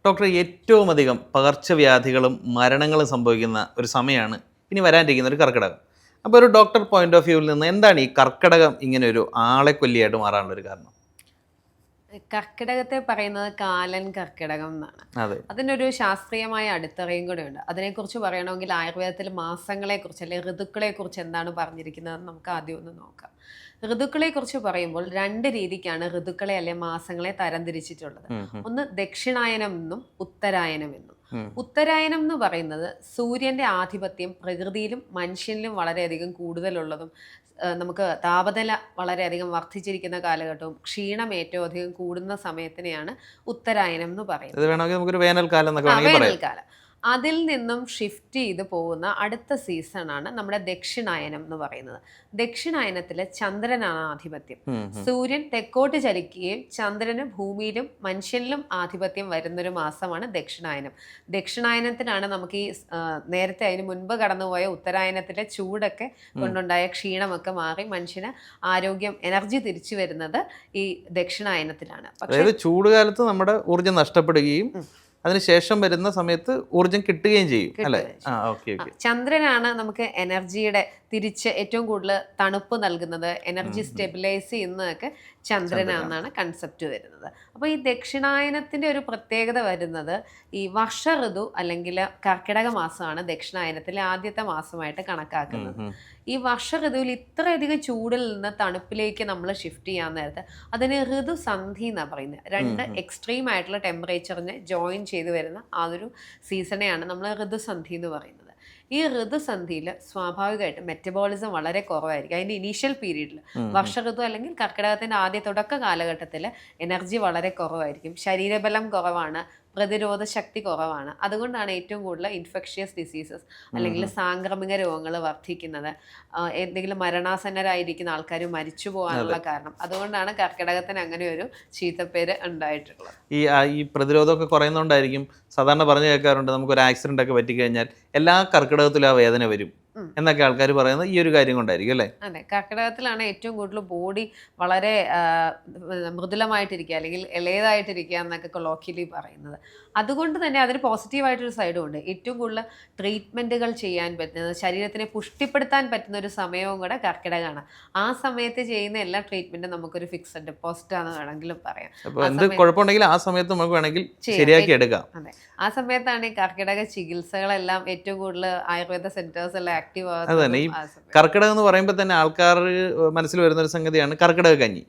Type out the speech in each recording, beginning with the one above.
Doctor, ഏറ്റവും അധികം പകർച്ചവ്യാധികളും മരണങ്ങളും സംഭവിക്കുന്ന ഒരു സമയമാണ് ഇനി വരാനിരിക്കുന്ന ഒരു കർക്കിടകം. അപ്പോൾ ഒരു ഡോക്ടർ പോയിന്റ് ഓഫ് വ്യൂവിൽ നിന്ന് എന്താണ് ഈ കർക്കിടകം ഇങ്ങനെ ഒരു ആളെ കൊല്ലിയായിട്ട് മാറാനുള്ള ഒരു കാരണം? കർക്കിടകത്തെ പറയുന്നത് കാലൻ കർക്കിടകം എന്നാണ്. അതെ. അതിനൊരു ശാസ്ത്രീയമായ അടിത്തറയും കൂടെ ഉണ്ട്. അതിനെക്കുറിച്ച് പറയണമെങ്കിൽ ആയുർവേദത്തിൽ മാസങ്ങളെക്കുറിച്ച് അല്ലെങ്കിൽ ഋതുക്കളെക്കുറിച്ച് എന്താണ് പറഞ്ഞിരിക്കുന്നതെന്ന് നമുക്ക് ആദ്യം ഒന്ന് നോക്കാം. ഋതുക്കളെക്കുറിച്ച് പറയുമ്പോൾ രണ്ട് രീതിക്കാണ് ഋതുക്കളെ അല്ലെ മാസങ്ങളെ തരംതിരിച്ചിട്ടുള്ളത്. ഒന്ന് ദക്ഷിണായനം എന്നും ഉത്തരായനം എന്നും. ഉത്തരായനം എന്ന് പറയുന്നത് സൂര്യന്റെ ആധിപത്യം പ്രകൃതിയിലും മനുഷ്യനിലും വളരെയധികം കൂടുതലുള്ളതും നമുക്ക് താപനില വളരെയധികം വർദ്ധിച്ചിരിക്കുന്ന കാലഘട്ടവും ക്ഷീണം ഏറ്റവും അധികം കൂടുന്ന സമയത്തിനെയാണ് ഉത്തരായനം എന്ന് പറയുന്നത്. ഇത് വേണമെങ്കിൽ നമുക്കൊരു വേനൽക്കാലം എന്നൊക്കെ വേണമെങ്കിൽ പറയാം. വേനൽക്കാലം. അതിൽ നിന്നും ഷിഫ്റ്റ് ചെയ്ത് പോകുന്ന അടുത്ത സീസണാണ് നമ്മുടെ ദക്ഷിണായനം എന്ന് പറയുന്നത്. ദക്ഷിണായനത്തില് ചന്ദ്രനാണ് ആധിപത്യം. സൂര്യൻ തെക്കോട്ട് ചലിക്കുകയും ചന്ദ്രന് ഭൂമിയിലും മനുഷ്യനിലും ആധിപത്യം വരുന്നൊരു മാസമാണ് ദക്ഷിണായനം. ദക്ഷിണായനത്തിനാണ് നമുക്ക് ഈ നേരത്തെ അതിന് മുൻപ് കടന്നുപോയ ഉത്തരായനത്തിലെ ചൂടൊക്കെ കൊണ്ടുണ്ടായ ക്ഷീണമൊക്കെ മാറി മനുഷ്യന് ആരോഗ്യം, എനർജി തിരിച്ചു വരുന്നത് ഈ ദക്ഷിണായനത്തിലാണ്. അതായത് ചൂടുകാലത്ത് നമ്മുടെ ഊർജ്ജം നഷ്ടപ്പെടുകയും അതിനുശേഷം വരുന്ന സമയത്ത് ഊർജ്ജം കിട്ടുകയും ചെയ്യും അല്ലേ? ചന്ദ്രനാണ് നമുക്ക് എനർജിയുടെ തിരിച്ച് ഏറ്റവും കൂടുതൽ തണുപ്പ് നൽകുന്നത്, എനർജി സ്റ്റെബിലൈസ് ചെയ്യുന്നതൊക്കെ ചന്ദ്രനാണെന്നാണ് കൺസെപ്റ്റ് വരുന്നത്. അപ്പോൾ ഈ ദക്ഷിണായനത്തിൻ്റെ ഒരു പ്രത്യേകത വരുന്നത് ഈ വർഷ ഋതു അല്ലെങ്കിൽ കർക്കിടക മാസമാണ് ദക്ഷിണായനത്തിലെ ആദ്യത്തെ മാസമായിട്ട് കണക്കാക്കുന്നത്. ഈ വർഷ ഋതുവിൽ ഇത്രയധികം ചൂടിൽ നിന്ന് തണുപ്പിലേക്ക് നമ്മൾ ഷിഫ്റ്റ് ചെയ്യാൻ നേരത്തെ അതിന് ഋതുസന്ധി എന്നാണ് പറയുന്നത്. രണ്ട് എക്സ്ട്രീം ആയിട്ടുള്ള ടെമ്പറേച്ചറിനെ ജോയിൻ ചെയ്ത് വരുന്ന ആ ഒരു സീസണെയാണ് നമ്മൾ ഋതുസന്ധി എന്ന് പറയുന്നത്. ഈ ഋതുസന്ധിയിൽ സ്വാഭാവികമായിട്ടും മെറ്റബോളിസം വളരെ കുറവായിരിക്കും. അതിൻ്റെ ഇനീഷ്യൽ പീരീഡിൽ വർഷ ഋതു അല്ലെങ്കിൽ കർക്കിടകത്തിൻ്റെ ആദ്യ തുടക്ക കാലഘട്ടത്തിൽ എനർജി വളരെ കുറവായിരിക്കും, ശരീരബലം കുറവാണ്, പ്രതിരോധ ശക്തി കുറവാണ്. അതുകൊണ്ടാണ് ഏറ്റവും കൂടുതൽ ഇൻഫെക്ഷ്യസ് ഡിസീസസ് അല്ലെങ്കിൽ സാംക്രമിക രോഗങ്ങൾ വർദ്ധിക്കുന്നത്. എന്തെങ്കിലും മരണാസന്നരായിരിക്കുന്ന ആൾക്കാർ മരിച്ചു പോകാനുള്ള കാരണം അതുകൊണ്ടാണ് കർക്കിടകത്തിന് അങ്ങനെ ഒരു ചീത്തപ്പേര് ഉണ്ടായിട്ടുള്ളത്. ഈ പ്രതിരോധമൊക്കെ കുറയുന്നതുകൊണ്ടായിരിക്കും സാധാരണ പറഞ്ഞു കേൾക്കാറുണ്ട്, നമുക്കൊരു ആക്സിഡന്റ് ഒക്കെ പറ്റിക്കഴിഞ്ഞാൽ എല്ലാ കർക്കിടകത്തിലും ആ വേദന വരും എന്നൊക്കെ ആൾക്കാർ പറയുന്നത് ഈ ഒരു കാര്യം കൊണ്ടായിരിക്കും അല്ലേ? അതെ, കർക്കിടകത്തിലാണ് ഏറ്റവും കൂടുതൽ ബോഡി വളരെ മൃദുലമായിട്ടിരിക്കുക അല്ലെങ്കിൽ ഇളയതായിട്ടിരിക്കുക എന്നൊക്കെ കൊളോക്കിയലി പറയുന്നത്. അതുകൊണ്ട് തന്നെ അതിന് പോസിറ്റീവായിട്ടൊരു സൈഡും ഉണ്ട്. ഏറ്റവും കൂടുതൽ ട്രീറ്റ്മെൻറ്റുകൾ ചെയ്യാൻ പറ്റുന്നത്, ശരീരത്തിനെ പുഷ്ടിപ്പെടുത്താൻ പറ്റുന്ന ഒരു സമയവും കൂടെ കർക്കിടകമാണ്. ആ സമയത്ത് ചെയ്യുന്ന എല്ലാ ട്രീറ്റ്മെൻറ്റും നമുക്കൊരു ഫിക്സഡ് ഡെപ്പോസിറ്റാന്ന് വേണമെങ്കിലും പറയാം. കുഴപ്പമുണ്ടെങ്കിൽ ആ സമയത്ത് നമുക്ക് വേണമെങ്കിൽ ശരിയാക്കി എടുക്കാം. അതെ, ആ സമയത്താണ് ഈ കർക്കിടക ചികിത്സകളെല്ലാം ഏറ്റവും കൂടുതൽ ആയുർവേദ സെന്റേഴ്സ് എല്ലാം ആക്റ്റീവ് ആകുന്നത്. ഈ കർക്കിടകം എന്ന് പറയുമ്പോൾ തന്നെ ആൾക്കാർ മനസ്സിൽ വരുന്ന ഒരു സംഗതിയാണ് കർക്കിടക കഞ്ഞി.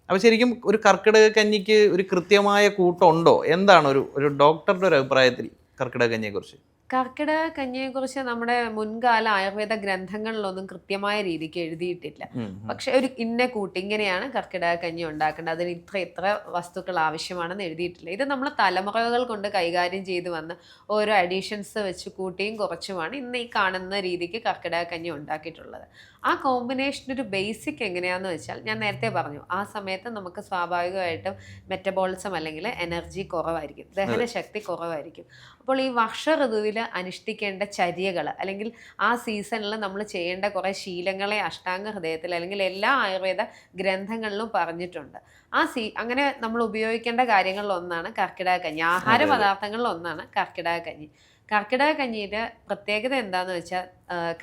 അപ്പോൾ ശരിക്കും ഒരു കർക്കിടക കഞ്ഞിക്ക് ഒരു കൃത്യമായ കൂട്ടമുണ്ടോ? എന്താണ് ഒരു ഡോക്ടറുടെ ഒരു അഭിപ്രായത്തിൽ കർക്കിടക കഞ്ഞിയെക്കുറിച്ച്? കർക്കിടക കഞ്ഞിയെക്കുറിച്ച് നമ്മുടെ മുൻകാല ആയുർവേദ ഗ്രന്ഥങ്ങളിലൊന്നും കൃത്യമായ രീതിക്ക് എഴുതിയിട്ടില്ല. പക്ഷെ ഒരു ഇന്ന കൂട്ട് ഇങ്ങനെയാണ് കർക്കിടക കഞ്ഞി ഉണ്ടാക്കേണ്ടത്, അതിന് ഇത്ര വസ്തുക്കൾ ആവശ്യമാണെന്ന് എഴുതിയിട്ടില്ല. ഇത് നമ്മൾ തലമുറകൾ കൊണ്ട് കൈകാര്യം ചെയ്ത് വന്ന് ഓരോ അഡീഷൻസ് വെച്ച് കൂട്ടിയും കുറച്ചുമാണ് ഇന്ന് ഈ കാണുന്ന രീതിക്ക് കർക്കിടക കഞ്ഞി ഉണ്ടാക്കിയിട്ടുള്ളത്. ആ കോമ്പിനേഷൻ ഒരു ബേസിക് എങ്ങനെയാണെന്ന് വെച്ചാൽ ഞാൻ നേരത്തെ പറഞ്ഞു, ആ സമയത്ത് നമുക്ക് സ്വാഭാവികമായിട്ടും മെറ്റബോളിസം അല്ലെങ്കിൽ എനർജി കുറവായിരിക്കും, ദഹനശക്തി കുറവായിരിക്കും. അപ്പോൾ ഈ വർഷ ഋതുവിൽ അനുഷ്ഠിക്കേണ്ട ചര്യകൾ അല്ലെങ്കിൽ ആ സീസണിൽ നമ്മൾ ചെയ്യേണ്ട കുറേ ശീലങ്ങളെ അഷ്ടാംഗ ഹൃദയത്തിൽ അല്ലെങ്കിൽ എല്ലാ ആയുർവേദ ഗ്രന്ഥങ്ങളിലും പറഞ്ഞിട്ടുണ്ട്. അങ്ങനെ നമ്മൾ ഉപയോഗിക്കേണ്ട കാര്യങ്ങളിൽ ഒന്നാണ് കർക്കിടക കഞ്ഞി. ആഹാര പദാർത്ഥങ്ങളിൽ ഒന്നാണ് കർക്കിടക കഞ്ഞി. കർക്കിടക കഞ്ഞിയുടെ പ്രത്യേകത എന്താണെന്ന് വെച്ചാൽ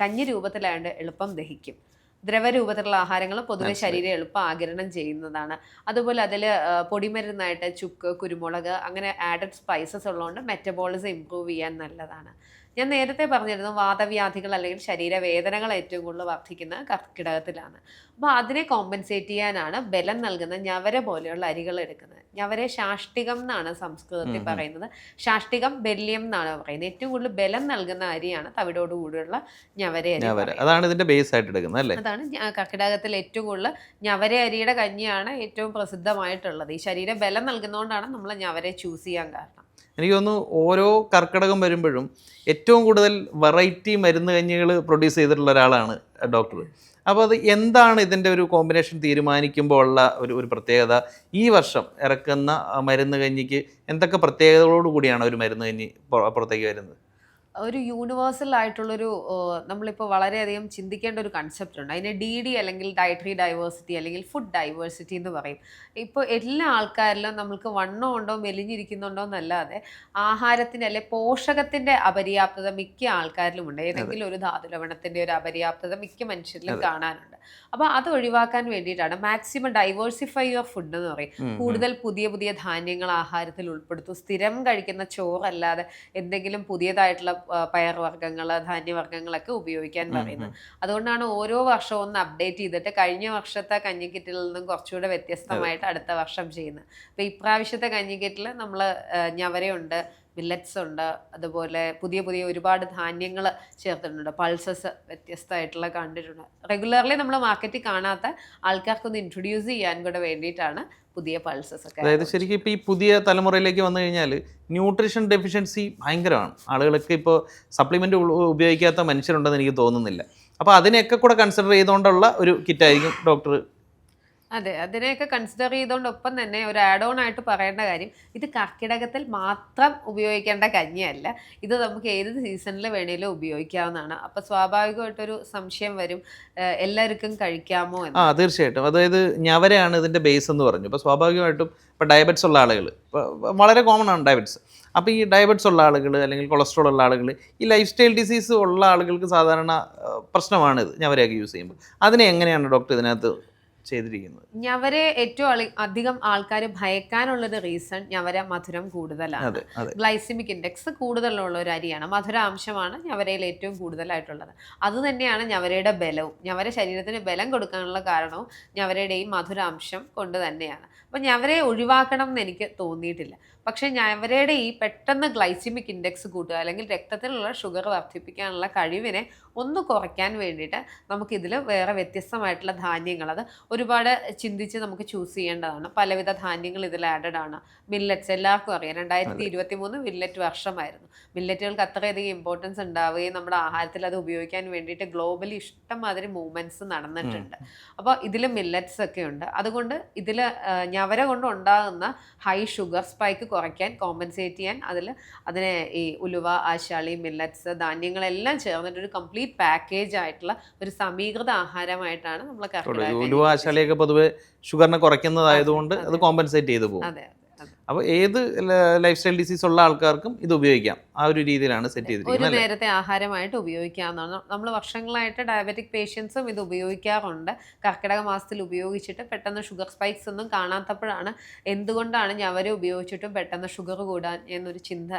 കഞ്ഞി രൂപത്തിലായതുകൊണ്ട് എളുപ്പം ദഹിക്കും. ദ്രവരൂപത്തിലുള്ള ആഹാരങ്ങൾ പൊതുവെ ശരീരം എളുപ്പം ആഗിരണം ചെയ്യുന്നതാണ്. അതുപോലെ അതിൽ പൊടിമരുന്നായിട്ട് ചുക്ക്, കുരുമുളക് അങ്ങനെ ആഡഡ് സ്പൈസസ് ഉള്ളതുകൊണ്ട് മെറ്റബോളിസം ഇമ്പ്രൂവ് ചെയ്യാൻ നല്ലതാണ്. ഞാൻ നേരത്തെ പറഞ്ഞിരുന്നു വാതവ്യാധികൾ അല്ലെങ്കിൽ ശരീരവേദനകൾ ഏറ്റവും കൂടുതൽ വർദ്ധിക്കുന്ന കർക്കിടകത്തിലാണ്. അപ്പോൾ അതിനെ കോമ്പൻസേറ്റ് ചെയ്യാനാണ് ബലം നൽകുന്ന ഞവര പോലെയുള്ള അരികൾ എടുക്കുന്നത്. ഞവരെ ശാഷ്ടികം എന്നാണ് സംസ്കൃതത്തിൽ പറയുന്നത്, ശാഷ്ടികം ബല്യം എന്നാണ് പറയുന്നത്. ഏറ്റവും കൂടുതൽ ബലം നൽകുന്ന അരിയാണ് തവിടോട് കൂടിയുള്ള ഞവര അരി. അതാണ് ഇതിന്റെ ബേസ് ആയിട്ട് എടുക്കുന്നത് അല്ലേ? അതാണ് കർക്കിടകത്തിൽ ഏറ്റവും കൂടുതൽ ഞവര അരിയുടെ കഞ്ഞിയാണ് ഏറ്റവും പ്രസിദ്ധമായിട്ടുള്ളത്. ഈ ശരീര ബലം നൽകുന്നതുകൊണ്ടാണ് നമ്മൾ ഞവരെ ചൂസ് ചെയ്യാൻ കാരണം. എനിക്ക് തോന്നുന്നു ഓരോ കർക്കിടകം വരുമ്പോഴും ഏറ്റവും കൂടുതൽ വെറൈറ്റി മരുന്ന് കഞ്ഞികൾ പ്രൊഡ്യൂസ് ചെയ്തിട്ടുള്ള ഒരാളാണ് ഡോക്ടർ. അപ്പോൾ അത് എന്താണ് ഇതിൻ്റെ ഒരു കോമ്പിനേഷൻ തീരുമാനിക്കുമ്പോൾ ഉള്ള ഒരു പ്രത്യേകത? ഈ വർഷം ഇറക്കുന്ന മരുന്ന് കഞ്ഞിക്ക് എന്തൊക്കെ പ്രത്യേകതകളോട് കൂടിയാണ് ഒരു മരുന്ന് കഞ്ഞി പുറത്തേക്ക് വരുന്നത്? ഒരു യൂണിവേഴ്സൽ ആയിട്ടുള്ളൊരു നമ്മളിപ്പോൾ വളരെയധികം ചിന്തിക്കേണ്ട ഒരു കൺസെപ്റ്റ് ഉണ്ട്. അതിനെ DD അല്ലെങ്കിൽ ഡയറ്ററി ഡൈവേഴ്സിറ്റി അല്ലെങ്കിൽ ഫുഡ് ഡൈവേഴ്സിറ്റി എന്ന് പറയും. ഇപ്പോൾ എല്ലാ ആൾക്കാരിലും നമ്മൾക്ക് വണ്ണം ഉണ്ടോ മെലിഞ്ഞിരിക്കുന്നുണ്ടോ എന്നല്ലാതെ ആഹാരത്തിൻ്റെ അല്ലെ പോഷകത്തിൻ്റെ അപര്യാപ്തത മിക്ക ആൾക്കാരിലും ഉണ്ട്. ഏതെങ്കിലും ഒരു ധാതുലവണത്തിൻ്റെ ഒരു അപര്യാപ്തത മിക്ക മനുഷ്യരിലും കാണാനുണ്ട്. അപ്പോൾ അത് ഒഴിവാക്കാൻ വേണ്ടിയിട്ടാണ് മാക്സിമം ഡൈവേഴ്സിഫൈ യുവർ ഫുഡ് എന്ന് പറയും. കൂടുതൽ പുതിയ പുതിയ ധാന്യങ്ങൾ ആഹാരത്തിൽ ഉൾപ്പെടുത്തും. സ്ഥിരം കഴിക്കുന്ന ചോറല്ലാതെ എന്തെങ്കിലും പുതിയതായിട്ടുള്ള പയർവർഗ്ഗങ്ങൾ ധാന്യവർഗ്ഗങ്ങളൊക്കെ ഉപയോഗിക്കാൻ പറയുന്നത്. അതുകൊണ്ടാണ് ഓരോ വർഷവും ഒന്ന് അപ്ഡേറ്റ് ചെയ്തിട്ട് കഴിഞ്ഞ വർഷത്തെ കഞ്ഞിക്കിറ്റിൽ നിന്നും കുറച്ചുകൂടെ വ്യത്യസ്തമായിട്ട് അടുത്ത വർഷം ചെയ്യുന്നത്. അപ്പോൾ ഇപ്രാവശ്യത്തെ കഞ്ഞിക്കിറ്റിൽ നമ്മൾ ഞവരയുണ്ട്, മില്ലറ്റ്സ് ഉണ്ട്, അതുപോലെ പുതിയ പുതിയ ഒരുപാട് ധാന്യങ്ങൾ ചേർത്തിട്ടുണ്ട്. പൾസസ് വ്യത്യസ്തമായിട്ടുള്ള കണ്ടിട്ടുണ്ട്. റെഗുലർലി നമ്മൾ മാർക്കറ്റിൽ കാണാത്ത ആൾക്കാർക്കൊന്ന് ഇൻട്രൊഡ്യൂസ് ചെയ്യാൻ കൂടെ വേണ്ടിയിട്ടാണ് പുതിയ പൾസസ് ഒക്കെ. അതായത് ശരിക്കും ഇപ്പോൾ ഈ പുതിയ തലമുറയിലേക്ക് വന്നു കഴിഞ്ഞാൽ ന്യൂട്രീഷൻ ഡെഫിഷ്യൻസി ഭയങ്കരമാണ്. ആളുകൾക്ക് ഇപ്പോൾ സപ്ലിമെൻ്റ് ഉപയോഗിക്കാത്ത മനുഷ്യരുണ്ടെന്ന് എനിക്ക് തോന്നുന്നില്ല. അപ്പോൾ അതിനെയൊക്കെ കൂടെ കൺസിഡർ ചെയ്തുകൊണ്ടുള്ള ഒരു കിറ്റായിരിക്കും ഡോക്ടർ. അതെ, അതിനെയൊക്കെ കൺസിഡർ ചെയ്തുകൊണ്ടൊപ്പം തന്നെ ഒരു ആഡ് ഓൺ ആയിട്ട് പറയേണ്ട കാര്യം, ഇത് കർക്കിടകത്തിൽ മാത്രം ഉപയോഗിക്കേണ്ട കഞ്ഞിയല്ല. ഇത് നമുക്ക് ഏത് സീസണിൽ വേണേലും ഉപയോഗിക്കാവുന്നതാണ്. അപ്പോൾ സ്വാഭാവികമായിട്ടൊരു സംശയം വരും, എല്ലാവർക്കും കഴിക്കാമോ എന്ന്. തീർച്ചയായിട്ടും. അതായത് ഞവരയാണ് ഇതിൻ്റെ ബേസ് എന്ന് പറഞ്ഞു. ഇപ്പോൾ സ്വാഭാവികമായിട്ടും ഇപ്പോൾ ഡയബറ്റിസ് ഉള്ള ആളുകൾ, ഇപ്പോൾ വളരെ കോമൺ ആണ് ഡയബറ്റിസ്. അപ്പോൾ ഈ ഡയബറ്റിസ് ഉള്ള ആളുകൾ അല്ലെങ്കിൽ കൊളസ്ട്രോൾ ഉള്ള ആളുകൾ, ഈ ലൈഫ് സ്റ്റൈൽ ഡിസീസ് ഉള്ള ആളുകൾക്ക് സാധാരണ പ്രശ്നമാണിത് ഞവരയൊക്കെ യൂസ് ചെയ്യുമ്പോൾ. അതിനെ എങ്ങനെയാണ് ഡോക്ടർ ഇതിനകത്ത് ചെയ്തിരിക്കുന്നത്? ഞവരെ ഏറ്റവും അധികം ആൾക്കാർ ഭയക്കാനുള്ളൊരു റീസൺ ഞവര മധുരം കൂടുതലാണ്. ഗ്ലൈസിമിക് ഇൻഡെക്സ് കൂടുതലുള്ള ഒരു അരിയാണ്. മധുരാംശമാണ് ഞവരയിൽ ഏറ്റവും കൂടുതലായിട്ടുള്ളത്. അതുതന്നെയാണ് ഞവരയുടെ ബലവും. ഞവര ശരീരത്തിന് ബലം കൊടുക്കാനുള്ള കാരണവും ഞവരയുടെ ഈ മധുരാംശം കൊണ്ട് തന്നെയാണ്. അപ്പം ഞവരയെ ഒഴിവാക്കണം എന്ന് എനിക്ക് തോന്നിയിട്ടില്ല. പക്ഷേ ഞവരയുടെ ഈ പെട്ടെന്ന് ഗ്ലൈസിമിക് ഇൻഡെക്സ് കൂട്ടുക അല്ലെങ്കിൽ രക്തത്തിലുള്ള ഷുഗർ വർദ്ധിപ്പിക്കാനുള്ള കഴിവിനെ ഒന്ന് കുറയ്ക്കാൻ വേണ്ടിയിട്ട് നമുക്കിതിൽ വേറെ വ്യത്യസ്തമായിട്ടുള്ള ധാന്യങ്ങൾ, അത് ഒരുപാട് ചിന്തിച്ച് നമുക്ക് ചൂസ് ചെയ്യേണ്ടതാണ്. പലവിധ ധാന്യങ്ങൾ ഇതിൽ ആഡഡ് ആണ്. മില്ലറ്റ്സ് എല്ലാവർക്കും അറിയാം, 2023 മില്ലറ്റ് വർഷമായിരുന്നു. മില്ലറ്റുകൾക്ക് അത്രയധികം ഇമ്പോർട്ടൻസ് ഉണ്ടാവുകയും നമ്മുടെ ആഹാരത്തിൽ അത് ഉപയോഗിക്കാൻ വേണ്ടിയിട്ട് ഗ്ലോബലി ഇഷ്ടംമാതിരി മൂവ്മെൻറ്റ്സ് നടന്നിട്ടുണ്ട്. അപ്പോൾ ഇതിൽ മില്ലറ്റ്സ് ഒക്കെ ഉണ്ട്. അതുകൊണ്ട് ഇതിൽ ഞവര കൊണ്ട് ഉണ്ടാകുന്ന ഹൈ ഷുഗർ സ്പൈക്ക് കുറയ്ക്കാൻ, കോമ്പൻസേറ്റ് ചെയ്യാൻ അതിനെ ഈ ഉലുവ, ആശാളി, മില്ലറ്റ്സ് ധാന്യങ്ങളെല്ലാം ചേർന്നിട്ട് ഒരു കംപ്ലീറ്റ് പാക്കേജ് ആയിട്ടുള്ള ഒരു സമീകൃത ആഹാരമായിട്ടാണ് നമ്മൾ കർക്കിടക. ഉലുവ, ആശാളിയൊക്കെ പൊതുവെ ഷുഗറിനെ കുറയ്ക്കുന്നതായതുകൊണ്ട് അത് കോമ്പൻസേറ്റ് ചെയ്തു പോകും. അതെ. അപ്പോൾ ഏത് ലൈഫ് സ്റ്റൈൽ ഡിസീസ് ഉള്ള ആൾക്കാർക്കും ഇത് ഉപയോഗിക്കാം. ആ ഒരു രീതിയിലാണ് സെറ്റ് ചെയ്തിരിക്കുന്നത്. ഒരു നേരത്തെ ആഹാരമായിട്ട് ഉപയോഗിക്കാവുന്നതാണ്. നമ്മൾ വർഷങ്ങളായിട്ട് ഡയബറ്റിക് പേഷ്യൻസും ഇത് ഉപയോഗിക്കാറുണ്ട്. കർക്കിടക മാസത്തിൽ ഉപയോഗിച്ചിട്ട് പെട്ടെന്ന് ഷുഗർ സ്പൈക്സ് ഒന്നും കാണാത്തപ്പോഴാണ് എന്തുകൊണ്ടാണ് ഞവര ഉപയോഗിച്ചിട്ടും പെട്ടെന്ന് ഷുഗർ കൂടാൻ എന്നൊരു ചിന്ത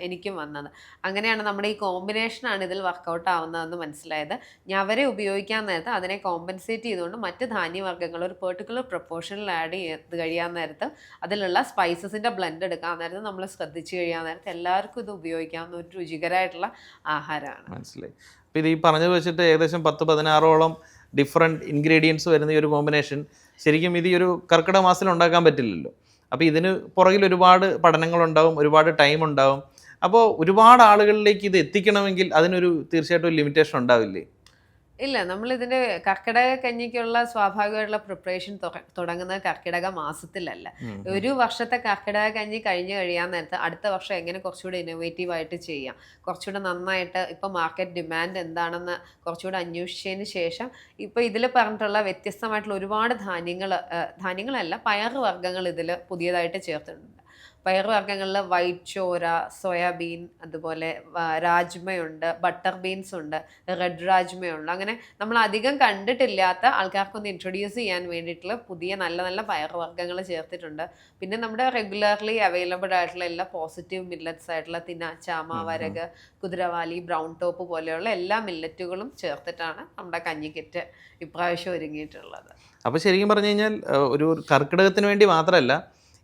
എനിക്കും വന്നത്. അങ്ങനെയാണ് നമ്മുടെ ഈ കോമ്പിനേഷനാണ് ഇതിൽ വർക്കൗട്ട് ആവുന്നതെന്ന് മനസ്സിലായത്. ഞവര ഉപയോഗിക്കാൻ നേരത്ത് അതിനെ കോമ്പൻസേറ്റ് ചെയ്തുകൊണ്ട് മറ്റ് ധാന്യവർഗ്ഗങ്ങൾ ഒരു പെർട്ടിക്കുലർ പ്രൊപ്പോർഷനിൽ ആഡ് ചെയ്ത് കഴിയാൻ നേരത്ത് അതിലുള്ള സ്പൈസസിൻ്റെ ബ്ലെൻഡ് എടുക്കാൻ നേരത്ത് നമ്മൾ ശ്രദ്ധിച്ച് കഴിയാൻ നേരത്ത് എല്ലാവർക്കും ഇത് ഉപയോഗിക്കാവുന്ന ഒരു രുചികരമായിട്ടുള്ള ആഹാരമാണ്. മനസ്സിലായി. അപ്പോൾ ഇത് ഈ പറഞ്ഞത് വെച്ചിട്ട് ഏകദേശം 10-16ഓളം ഡിഫറെൻറ്റ് ഇൻഗ്രീഡിയൻസ് വരുന്ന ഈ ഒരു കോമ്പിനേഷൻ ശരിക്കും ഇത് ഈ ഒരു കർക്കിടക മാസത്തിൽ ഉണ്ടാക്കാൻ പറ്റില്ലല്ലോ. അപ്പോൾ ഇതിന് പുറകിൽ ഒരുപാട് പഠനങ്ങളുണ്ടാവും, ഒരുപാട് ടൈം ഉണ്ടാവും. അപ്പോൾ ഒരുപാട് ആളുകളിലേക്ക് ഇത് എത്തിക്കണമെങ്കിൽ അതിനൊരു തീർച്ചയായിട്ടും ഒരു ലിമിറ്റേഷൻ ഉണ്ടാവില്ലേ? ഇല്ല, നമ്മളിതിൻ്റെ കർക്കിടക കഞ്ഞിക്കുള്ള സ്വാഭാവികമായിട്ടുള്ള പ്രിപ്പറേഷൻ തുടങ്ങുന്നത് കർക്കിടക മാസത്തിലല്ല. ഒരു വർഷത്തെ കർക്കിടക കഞ്ഞി കഴിഞ്ഞ് കഴിയാൻ നേരത്ത് അടുത്ത വർഷം എങ്ങനെ കുറച്ചുകൂടി ഇന്നോവേറ്റീവായിട്ട് ചെയ്യാം, കുറച്ചുകൂടെ നന്നായിട്ട് ഇപ്പോൾ മാർക്കറ്റ് ഡിമാൻഡ് എന്താണെന്ന് കുറച്ചുകൂടെ അന്വേഷിച്ചതിന് ശേഷം ഇപ്പോൾ ഇതിൽ പറഞ്ഞിട്ടുള്ള വ്യത്യസ്തമായിട്ടുള്ള ഒരുപാട് ധാന്യങ്ങളല്ല പയറുവർഗ്ഗങ്ങൾ ഇതിൽ പുതിയതായിട്ട് ചേർത്തിട്ടുണ്ട്. പയറുവർഗ്ഗങ്ങളിൽ വൈറ്റ് ചോര, സോയാബീൻ, അതുപോലെ രാജ്മയുണ്ട്, ബട്ടർ ബീൻസ് ഉണ്ട്, റെഡ് രാജ്മയുണ്ട്. അങ്ങനെ നമ്മൾ അധികം കണ്ടിട്ടില്ലാത്ത ആൾക്കാർക്കൊന്ന് ഇൻട്രൊഡ്യൂസ് ചെയ്യാൻ വേണ്ടിയിട്ടുള്ള പുതിയ നല്ല നല്ല പയറുവർഗ്ഗങ്ങൾ ചേർത്തിട്ടുണ്ട്. പിന്നെ നമ്മുടെ റെഗുലർലി അവൈലബിൾ ആയിട്ടുള്ള എല്ലാ പോസിറ്റീവ് മില്ലറ്റ്സ് ആയിട്ടുള്ള തിന, ചാമ, വരക്, കുതിരവാലി, ബ്രൗൺ ടോപ്പ് പോലെയുള്ള എല്ലാ മില്ലറ്റുകളും ചേർത്തിട്ടാണ് നമ്മുടെ കഞ്ഞിക്കിറ്റ് ഇപ്രാവശ്യം ഒരുങ്ങിയിട്ടുള്ളത്. അപ്പോൾ ശരിക്കും പറഞ്ഞു കഴിഞ്ഞാൽ ഒരു കർക്കിടകത്തിന് വേണ്ടി മാത്രമല്ല,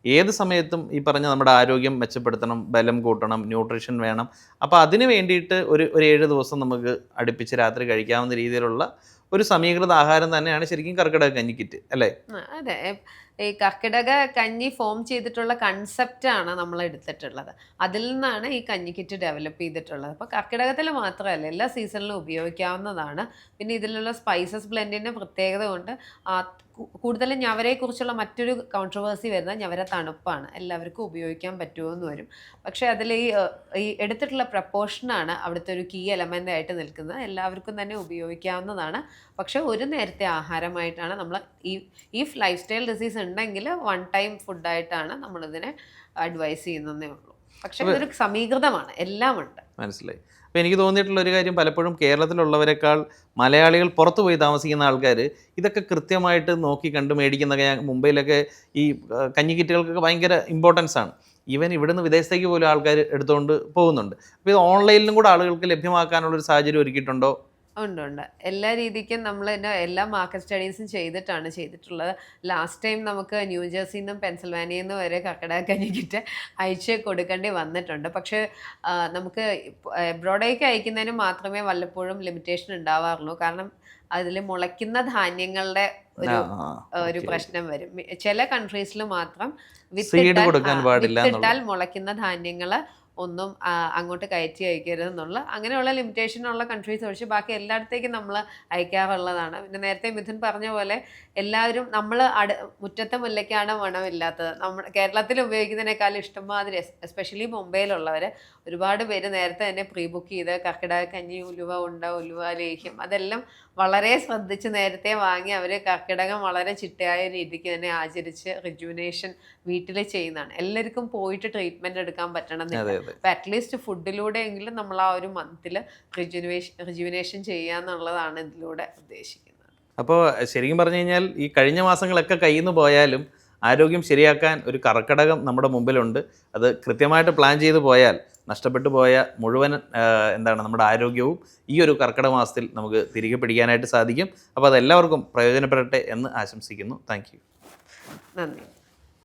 ഏത് സമയത്തും ഈ പറഞ്ഞ നമ്മുടെ ആരോഗ്യം മെച്ചപ്പെടുത്തണം, ബലം കൂട്ടണം, ന്യൂട്രീഷൻ വേണം. അപ്പോൾ അതിന് വേണ്ടിയിട്ട് ഒരു 7 ദിവസം നമുക്ക് അടുപ്പിച്ച് രാത്രി കഴിക്കാവുന്ന രീതിയിലുള്ള ഒരു സമീകൃത ആഹാരം തന്നെയാണ് ശരിക്കും കർക്കിടക കഞ്ഞിക്കിറ്റ്, അല്ലേ? അതെ, ഈ കർക്കിടക കഞ്ഞി ഫോം ചെയ്തിട്ടുള്ള കൺസെപ്റ്റാണ് നമ്മൾ എടുത്തിട്ടുള്ളത്. അതിൽ നിന്നാണ് ഈ കഞ്ഞിക്കിറ്റ് ഡെവലപ്പ് ചെയ്തിട്ടുള്ളത്. അപ്പോൾ കർക്കിടകത്തിൽ മാത്രമല്ല, എല്ലാ സീസണിലും ഉപയോഗിക്കാവുന്നതാണ്. പിന്നെ ഇതിലുള്ള സ്പൈസസ് ബ്ലെൻഡിൻ്റെ പ്രത്യേകത കൊണ്ട് കൂടുതലും ഞവരെക്കുറിച്ചുള്ള മറ്റൊരു കോൺട്രവേഴ്സി വരുന്നത് ഞവര തണുപ്പാണ്, എല്ലാവർക്കും ഉപയോഗിക്കാൻ പറ്റുമോ എന്ന് വരും. പക്ഷേ അതിൽ ഈ എടുത്തിട്ടുള്ള പ്രപ്പോർഷനാണ് അവിടുത്തെ ഒരു കീ എലമെൻ്റ് ആയിട്ട് നിൽക്കുന്നത്. എല്ലാവർക്കും തന്നെ ഉപയോഗിക്കാവുന്നതാണ്. പക്ഷേ ഒരു നേരത്തെ ആഹാരമായിട്ടാണ് നമ്മൾ ഈ ലൈഫ് സ്റ്റൈൽ ഡിസീസ് ഉണ്ടെങ്കിൽ വൺ ടൈം ഫുഡായിട്ടാണ് നമ്മളിതിനെ അഡ്വൈസ് ചെയ്യുന്നതേ ഉള്ളൂ. പക്ഷേ ഇതൊരു സമീകൃതമാണ്, എല്ലാം ഉണ്ട്. മനസ്സിലായി. അപ്പോൾ എനിക്ക് തോന്നിയിട്ടുള്ള ഒരു കാര്യം, പലപ്പോഴും കേരളത്തിലുള്ളവരെക്കാൾ മലയാളികൾ പുറത്തു പോയി താമസിക്കുന്ന ആൾക്കാർ ഇതൊക്കെ കൃത്യമായിട്ട് നോക്കി കണ്ട് മേടിക്കുന്നതൊക്കെ. ഞാൻ മുംബൈയിലൊക്കെ ഈ കഞ്ഞി കിറ്റുകൾക്കൊക്കെ ഭയങ്കര ഇമ്പോർട്ടൻസ് ആണ്. ഈവൻ ഇവിടുന്ന് വിദേശത്തേക്ക് പോലും ആൾക്കാർ എടുത്തുകൊണ്ട് പോകുന്നുണ്ട്. അപ്പോൾ ഇത് ഓൺലൈനിലും കൂടെ ആളുകൾക്ക് ലഭ്യമാക്കാനുള്ളൊരു സാഹചര്യം ഒരുക്കിയിട്ടുണ്ടോ? ഉണ്ട്. എല്ലാ രീതിക്കും നമ്മൾ തന്നെ എല്ലാ മാർക്കറ്റ് സ്റ്റഡീസും ചെയ്തിട്ടുള്ളത്. ലാസ്റ്റ് ടൈം നമുക്ക് ന്യൂജേഴ്സിയിൽ നിന്നും പെൻസിൽവാനിയയിൽ നിന്നും വരെ കർക്കിടക കഞ്ഞി കിറ്റ് അയച്ച് കൊടുക്കേണ്ടി വന്നിട്ടുണ്ട്. പക്ഷേ നമുക്ക് എബ്രോഡേക്ക് അയക്കുന്നതിന് മാത്രമേ വല്ലപ്പോഴും ലിമിറ്റേഷൻ ഉണ്ടാവാറുള്ളൂ. കാരണം അതിൽ മുളയ്ക്കുന്ന ധാന്യങ്ങളുടെ ഒരു പ്രശ്നം വരും. ചില കൺട്രീസിൽ മാത്രം വിത്തിട്ടാൽ മുളയ്ക്കുന്ന ധാന്യങ്ങൾ ഒന്നും അങ്ങോട്ട് കയറ്റി അയക്കരുതെന്നുള്ള അങ്ങനെയുള്ള ലിമിറ്റേഷനുള്ള കൺട്രീസ് ഒഴിച്ച് ബാക്കി എല്ലായിടത്തേക്കും നമ്മൾ അയക്കാറുള്ളതാണ്. പിന്നെ നേരത്തെ മിഥുൻ പറഞ്ഞ പോലെ എല്ലാവരും നമ്മൾ മുറ്റത്തെ മുല്ലയ്ക്കാണ് മണമില്ലാത്തത്. നമ്മൾ കേരളത്തിൽ ഉപയോഗിക്കുന്നതിനേക്കാളും ഇഷ്ടംമാതിരി എസ്പെഷ്യലി മുംബൈയിലുള്ളവർ ഒരുപാട് പേര് നേരത്തെ തന്നെ പ്രീ ബുക്ക് ചെയ്ത് കർക്കിടക കഞ്ഞി, ഉലുവ ഉണ്ട, ഉലുവ ലേഹ്യം അതെല്ലാം വളരെ ശ്രദ്ധിച്ച് നേരത്തെ വാങ്ങി അവർ കർക്കിടകം വളരെ ചിട്ടയായ രീതിക്ക് തന്നെ ആചരിച്ച് റിജുവിനേഷൻ വീട്ടിൽ ചെയ്യുന്നതാണ്. എല്ലാവർക്കും പോയിട്ട് ട്രീറ്റ്മെൻറ്റ് എടുക്കാൻ പറ്റണമെന്നില്ല. അപ്പം അറ്റ്ലീസ്റ്റ് ഫുഡിലൂടെ എങ്കിലും നമ്മൾ ആ ഒരു മന്തിൽ റിജുവിനേഷൻ ചെയ്യുക എന്നുള്ളതാണ് ഇതിലൂടെ ഉദ്ദേശിക്കുന്നത്. അപ്പോൾ ശരിക്കും പറഞ്ഞു കഴിഞ്ഞാൽ ഈ കഴിഞ്ഞ മാസങ്ങളൊക്കെ കയ്യിൽ നിന്ന് പോയാലും ആരോഗ്യം ശരിയാക്കാൻ ഒരു കർക്കിടകം നമ്മുടെ മുമ്പിലുണ്ട്. അത് കൃത്യമായിട്ട് പ്ലാൻ ചെയ്ത് പോയാൽ നഷ്ടപ്പെട്ടു പോയ മുഴുവൻ നമ്മുടെ ആരോഗ്യവും ഈ ഒരു കർക്കിടക മാസത്തിൽ നമുക്ക് തിരികെ പിടിക്കാനായിട്ട് സാധിക്കും. അപ്പോൾ അതെല്ലാവർക്കും പ്രയോജനപ്പെടട്ടെ എന്ന് ആശംസിക്കുന്നു. Thank you. നന്ദി.